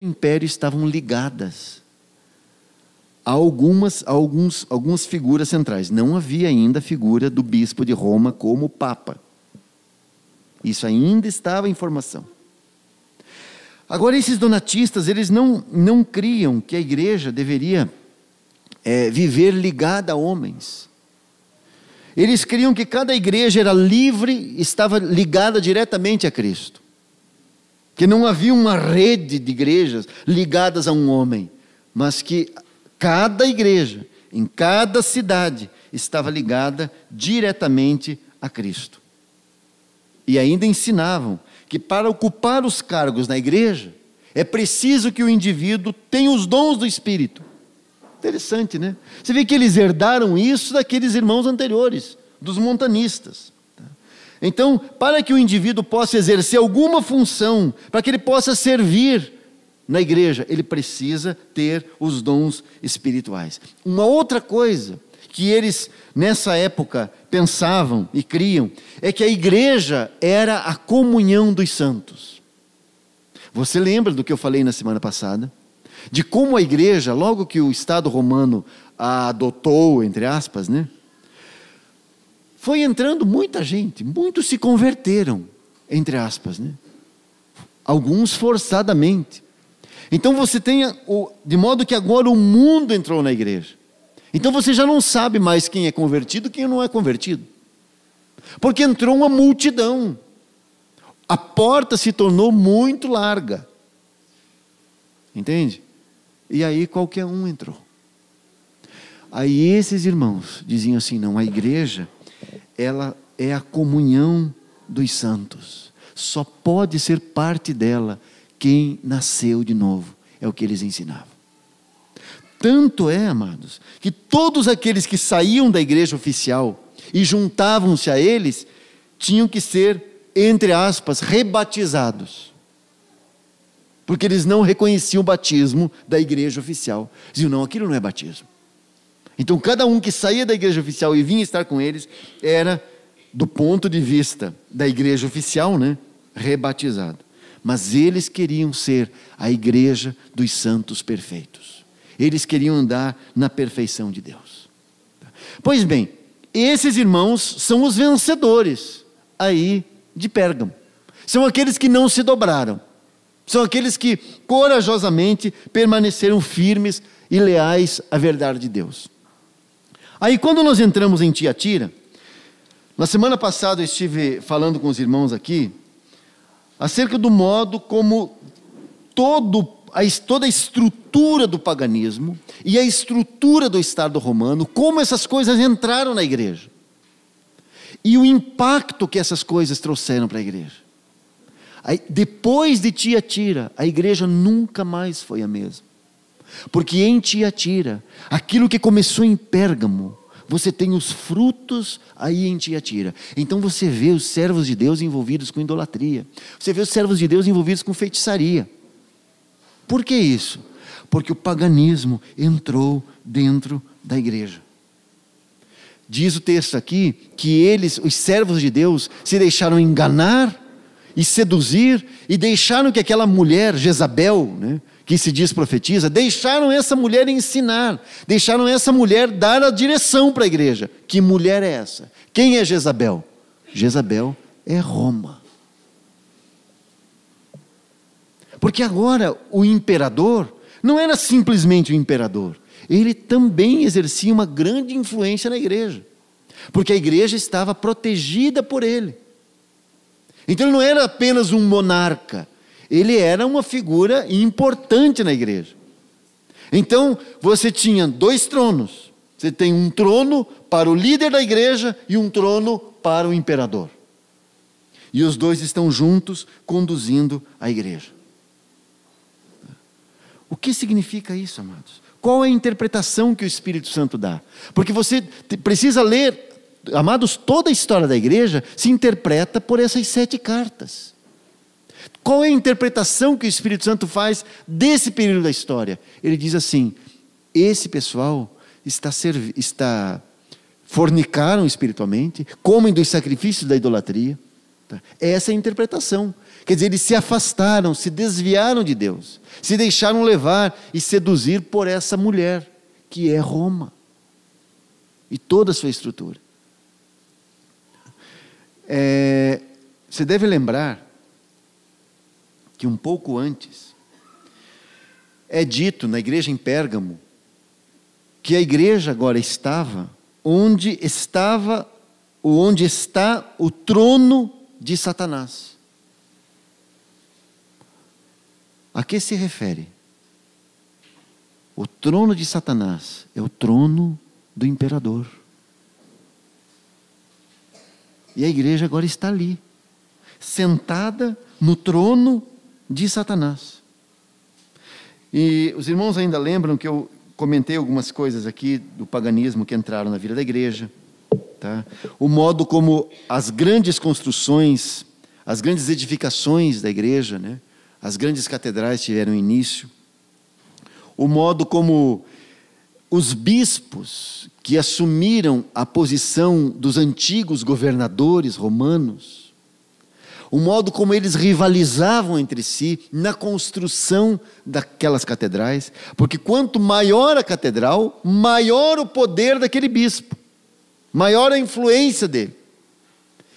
império estavam ligadas a algumas figuras centrais. Não havia ainda a figura do bispo de Roma como Papa. Isso ainda estava em formação. Agora, esses donatistas, eles não criam que a igreja deveria viver ligada a homens. Eles criam que cada igreja era livre, estava ligada diretamente a Cristo. Que não havia uma rede de igrejas ligadas a um homem, mas que cada igreja, em cada cidade, estava ligada diretamente a Cristo. E ainda ensinavam que para ocupar os cargos na igreja, é preciso que o indivíduo tenha os dons do Espírito. Interessante, né? Você vê que eles herdaram isso daqueles irmãos anteriores, dos montanistas. Então, para que o indivíduo possa exercer alguma função, para que ele possa servir na igreja, ele precisa ter os dons espirituais. Uma outra coisa que eles, nessa época, pensavam e criam, é que a igreja era a comunhão dos santos. Você lembra do que eu falei na semana passada? De como a igreja, logo que o Estado romano a adotou, entre aspas, né? Foi entrando muita gente, muitos se converteram, entre aspas, né? Alguns forçadamente. Então você tem, de modo que agora o mundo entrou na igreja. Então você já não sabe mais quem é convertido e quem não é convertido. Porque entrou uma multidão. A porta se tornou muito larga. Entende? E aí qualquer um entrou. Aí esses irmãos diziam assim, não, a igreja, ela é a comunhão dos santos. Só pode ser parte dela quem nasceu de novo. É o que eles ensinavam. Tanto é, amados, que todos aqueles que saíam da igreja oficial e juntavam-se a eles, tinham que ser, entre aspas, rebatizados. Porque eles não reconheciam o batismo da igreja oficial. Diziam, não, aquilo não é batismo. Então cada um que saía da igreja oficial e vinha estar com eles, era, do ponto de vista da igreja oficial, né, rebatizado. Mas eles queriam ser a igreja dos santos perfeitos. Eles queriam andar na perfeição de Deus. Pois bem, esses irmãos são os vencedores aí de Pérgamo. São aqueles que não se dobraram. São aqueles que corajosamente permaneceram firmes e leais à verdade de Deus. Aí quando nós entramos em Tiatira, na semana passada eu estive falando com os irmãos aqui, acerca do modo como toda a estrutura do paganismo e a estrutura do Estado romano, como essas coisas entraram na igreja. E o impacto que essas coisas trouxeram para a igreja. Aí, depois de Tiatira, a igreja nunca mais foi a mesma. Porque em Tiatira, aquilo que começou em Pérgamo, você tem os frutos aí em Tiatira. Então você vê os servos de Deus envolvidos com idolatria. Você vê os servos de Deus envolvidos com feitiçaria. Por que isso? Porque o paganismo entrou dentro da igreja. Diz o texto aqui que eles, os servos de Deus, se deixaram enganar e seduzir e deixaram que aquela mulher, Jezabel, né, que se diz profetiza, deixaram essa mulher ensinar, deixaram essa mulher dar a direção para a igreja. Que mulher é essa? Quem é Jezabel? Jezabel é Roma. Porque agora o imperador não era simplesmente o imperador, ele também exercia uma grande influência na igreja, porque a igreja estava protegida por ele. Então ele não era apenas um monarca, ele era uma figura importante na igreja. Então você tinha 2 tronos, você tem um trono para o líder da igreja e um trono para o imperador. E os 2 estão juntos conduzindo a igreja. O que significa isso, amados? Qual é a interpretação que o Espírito Santo dá? Porque você precisa ler, amados, toda a história da igreja se interpreta por essas 7 cartas. Qual é a interpretação que o Espírito Santo faz desse período da história? Ele diz assim, esse pessoal fornicaram espiritualmente, comem dos sacrifícios da idolatria, Essa é a interpretação. Quer dizer, eles se afastaram, se desviaram de Deus, se deixaram levar e seduzir por essa mulher, que é Roma, e toda a sua estrutura. Você deve lembrar que um pouco antes, é dito na igreja em Pérgamo, que a igreja agora estava onde está o trono de Satanás. A que se refere? O trono de Satanás é o trono do imperador. E a igreja agora está ali, sentada no trono de Satanás. E os irmãos ainda lembram que eu comentei algumas coisas aqui do paganismo que entraram na vida da igreja. Tá? O modo como as grandes construções, as grandes edificações da igreja, né? As grandes catedrais tiveram início. O modo como os bispos que assumiram a posição dos antigos governadores romanos, o modo como eles rivalizavam entre si na construção daquelas catedrais, porque quanto maior a catedral, maior o poder daquele bispo, maior a influência dele.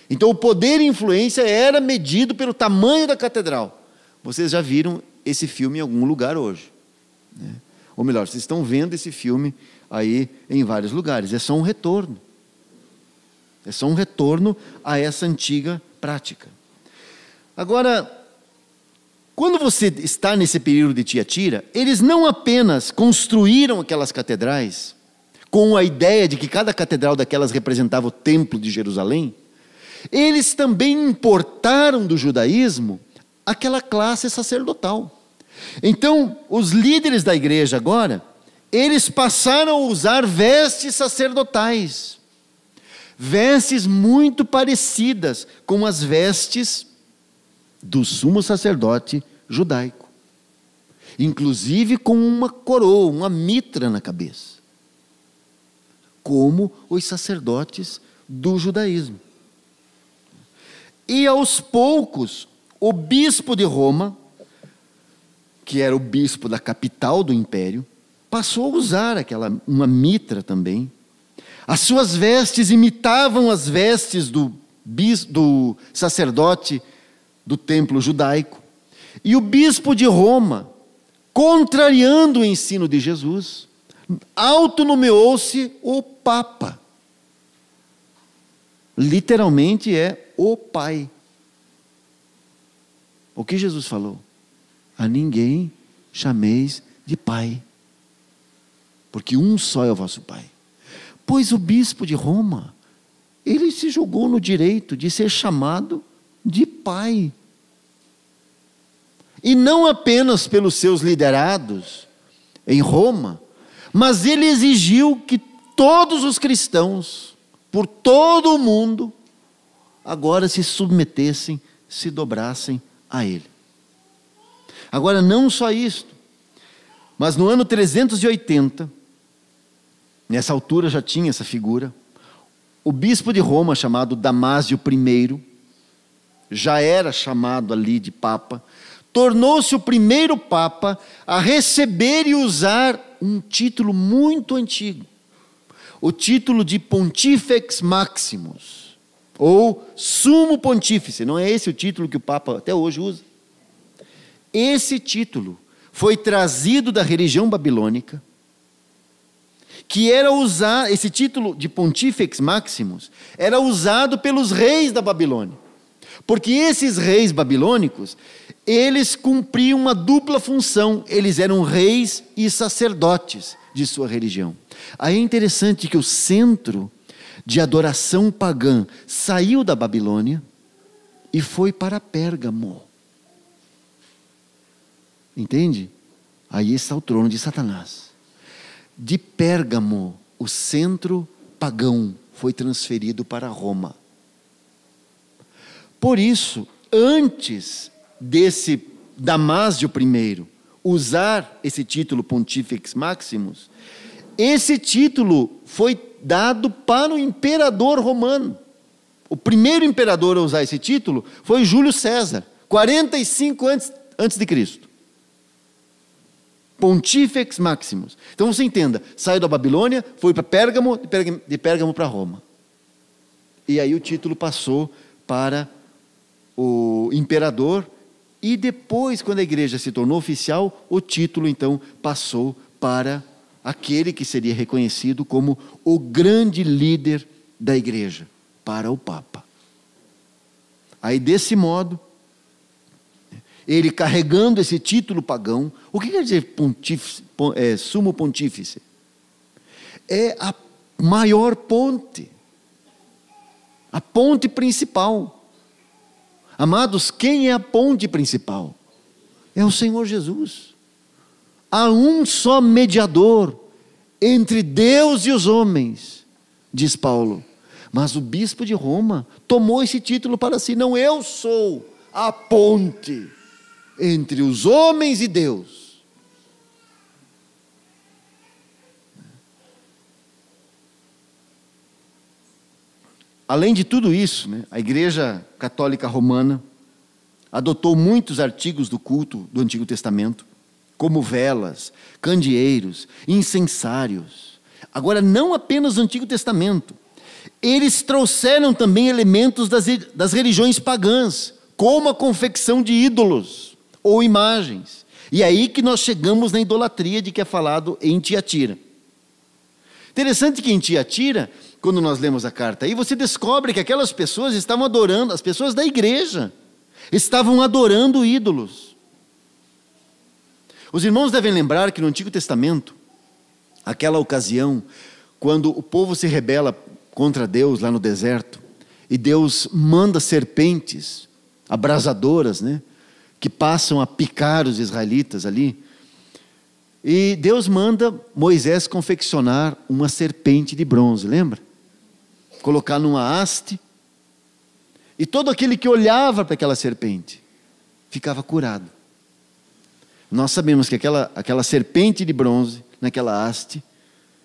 Então o poder e influência era medido pelo tamanho da catedral. Vocês já viram esse filme em algum lugar hoje, né? Ou melhor, vocês estão vendo esse filme aí em vários lugares. É só um retorno. É só um retorno a essa antiga prática. Agora, quando você está nesse período de Tiatira, eles não apenas construíram aquelas catedrais com a ideia de que cada catedral daquelas representava o templo de Jerusalém, eles também importaram do judaísmo aquela classe sacerdotal. Então, os líderes da igreja agora, eles passaram a usar vestes sacerdotais, vestes muito parecidas com as vestes do sumo sacerdote judaico, inclusive com uma coroa, uma mitra na cabeça, como os sacerdotes do judaísmo. E aos poucos, o bispo de Roma, que era o bispo da capital do império, passou a usar uma mitra também. As suas vestes imitavam as vestes do sacerdote do templo judaico. E o bispo de Roma, contrariando o ensino de Jesus, autonomeou-se o Papa. Literalmente é o Pai. O que Jesus falou? A ninguém chameis de Pai, porque um só é o vosso Pai. Pois o bispo de Roma, ele se julgou no direito de ser chamado de Pai. E não apenas pelos seus liderados em Roma, mas ele exigiu que todos os cristãos, por todo o mundo, agora se submetessem, se dobrassem a ele. Agora, não só isto, mas no ano 380, nessa altura já tinha essa figura, o bispo de Roma, chamado Damásio I, já era chamado ali de Papa, tornou-se o primeiro Papa a receber e usar um título muito antigo, o título de Pontifex Maximus, ou Sumo Pontífice. Não é esse o título que o Papa até hoje usa? Esse título foi trazido da religião babilônica, que era usar, esse título de Pontifex Maximus, era usado pelos reis da Babilônia. Porque esses reis babilônicos, eles cumpriam uma dupla função, eles eram reis e sacerdotes de sua religião. Aí é interessante que o centro de adoração pagã saiu da Babilônia e foi para Pérgamo. Entende? Aí está o trono de Satanás. De Pérgamo, o centro pagão foi transferido para Roma. Por isso, antes desse Damásio I usar esse título Pontifex Maximus, esse título foi dado para o imperador romano, O primeiro imperador a usar esse título foi Júlio César, 45 antes de Cristo. Pontifex Maximus. Então você entenda, saiu da Babilônia, foi para Pérgamo, de Pérgamo para Roma. E aí o título passou para o imperador, e depois, quando a igreja se tornou oficial, o título então passou para aquele que seria reconhecido como o grande líder da igreja, para o Papa. Aí desse modo, ele carregando esse título pagão, o que quer dizer sumo pontífice? É a maior ponte, a ponte principal. Amados, quem é a ponte principal? É o Senhor Jesus. Há um só mediador entre Deus e os homens, diz Paulo. Mas o bispo de Roma tomou esse título para si. Não, eu sou a ponte entre os homens e Deus. Além de tudo isso, a Igreja Católica Romana adotou muitos artigos do culto do Antigo Testamento, como velas, candeeiros, incensários. Agora, não apenas do Antigo Testamento, eles trouxeram também elementos das religiões pagãs, como a confecção de ídolos ou imagens. E aí que nós chegamos na idolatria de que é falado em Tiatira. Interessante que em Tiatira, quando nós lemos a carta aí, você descobre que aquelas pessoas estavam adorando, as pessoas da igreja, estavam adorando ídolos. Os irmãos devem lembrar que no Antigo Testamento, aquela ocasião, quando o povo se rebela contra Deus lá no deserto, e Deus manda serpentes abrasadoras, que passam a picar os israelitas ali, e Deus manda Moisés confeccionar uma serpente de bronze, lembra? Colocar numa haste, e todo aquele que olhava para aquela serpente ficava curado. Nós sabemos que aquela serpente de bronze, naquela haste,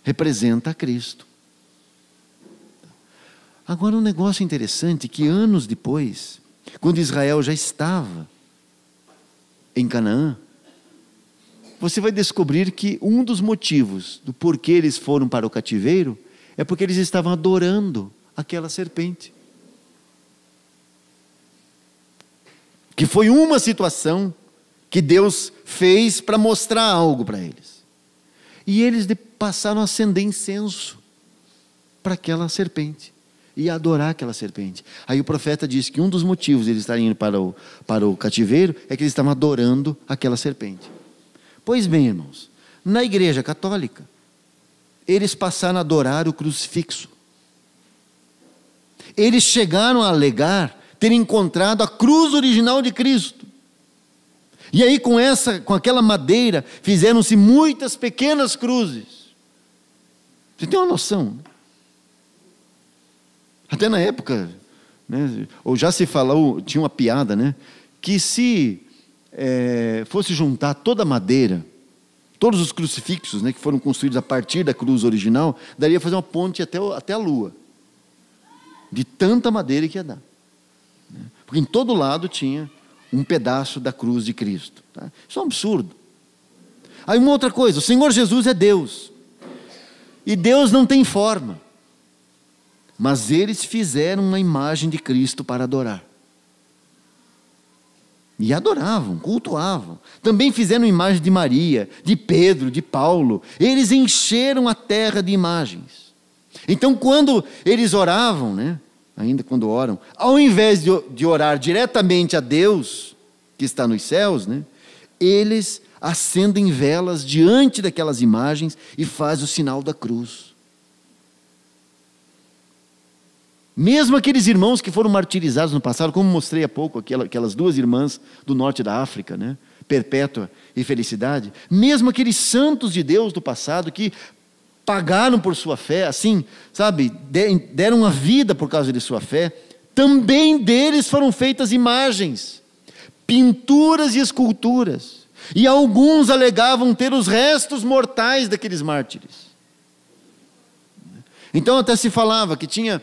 representa a Cristo. Agora um negócio interessante, que anos depois, quando Israel já estava em Canaã, você vai descobrir que um dos motivos do porquê eles foram para o cativeiro é porque eles estavam adorando aquela serpente. Que foi uma situação que Deus fez para mostrar algo para eles. E eles passaram a acender incenso para aquela serpente e adorar aquela serpente. Aí o profeta disse que um dos motivos de eles estarem indo para o cativeiro é que eles estavam adorando aquela serpente. Pois bem, irmãos, na igreja católica, eles passaram a adorar o crucifixo. Eles chegaram a alegar ter encontrado a cruz original de Cristo. E aí com aquela madeira, fizeram-se muitas pequenas cruzes. Você tem uma noção? Até na época, ou já se falou, tinha uma piada, que se fosse juntar toda a madeira, todos os crucifixos, que foram construídos a partir da cruz original, daria para fazer uma ponte até a lua, de tanta madeira que ia dar, porque em todo lado tinha um pedaço da cruz de Cristo, tá? Isso é um absurdo. Aí uma outra coisa, o Senhor Jesus é Deus, e Deus não tem forma, mas eles fizeram uma imagem de Cristo para adorar. E adoravam, cultuavam. Também fizeram imagem de Maria, de Pedro, de Paulo. Eles encheram a terra de imagens. Então, quando eles oravam, ainda quando oram, ao invés de orar diretamente a Deus, que está nos céus, eles acendem velas diante daquelas imagens e fazem o sinal da cruz. Mesmo aqueles irmãos que foram martirizados no passado, como mostrei há pouco, aquelas duas irmãs do norte da África, Perpétua e Felicidade, mesmo aqueles santos de Deus do passado que pagaram por sua fé, assim, deram a vida por causa de sua fé, também deles foram feitas imagens, pinturas e esculturas, e alguns alegavam ter os restos mortais daqueles mártires. Então até se falava que tinha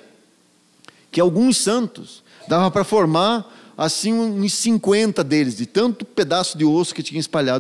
que alguns santos dava para formar assim uns 50 deles, de tanto pedaço de osso que tinha espalhado